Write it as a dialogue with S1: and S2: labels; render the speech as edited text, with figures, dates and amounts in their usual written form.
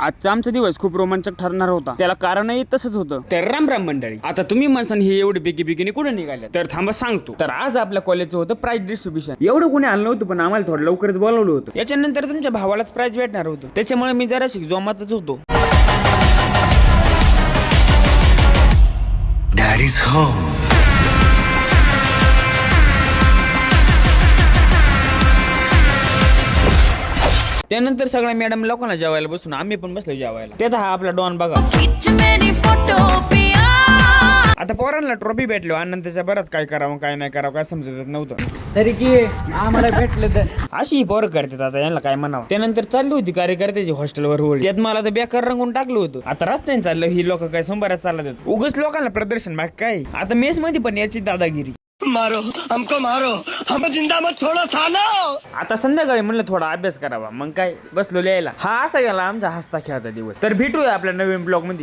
S1: आजचा आमचा दिवस खूप रोमांचक ठरणार होता. त्याला कारणही तसंच होतं. तर राम राम मंडळी. आता तुम्ही म्हणसान हे एवढे बिगिने कुठे निघाले, तर थांबा सांगतो. तर आज आपल्या कॉलेजचं होतं प्राइज डिस्ट्रीब्युशन. एवढं कोणी आलं नव्हतं, पण आम्हाला थोडं लवकरच बोलावलं होतं. याच्यानंतर तुमच्या भावालाच प्राइज भेटणार होतं, त्याच्यामुळे मी जरा जोमातच होतो.
S2: Daddy's home.
S1: त्यानंतर सगळ्या मॅडम लोकांना जेवायला बसून आम्ही पण बसलो जेवायला. त्यात हा आपला डॉन बघा. आता पोरांना ट्रॉफी भेटलो, आनंदाच्या बरात काय करावं काय नाही करावं काय समजत नव्हतं.
S3: सरी की आम्हाला भेटलं तर
S1: अशी ही पोरं करतात, आता यांना काय म्हणावं. त्यानंतर चालली होती कार्यकर्त्याची हॉस्टेलवर होळी. त्यात मला तर बेकार रंगून टाकलं होतं. आता रस्त्याने चाललं, ही लोक काय संभारात चालत आहेत. उगच लोकांना प्रदर्शन बाकी काय. आता मेस मध्ये पण याची दादागिरी.
S2: मारो हमको मारो, हमें जिंदा मत छोड़ो सालो.
S1: आता संध्याकाळी म्हणलं थोडा अभ्यास करावा, मग काय बसलो लिहायला. हा असा गेला आमचा हसता खेळता दिवस. तर भेटूया आपल्या नवीन ब्लॉग मध्ये.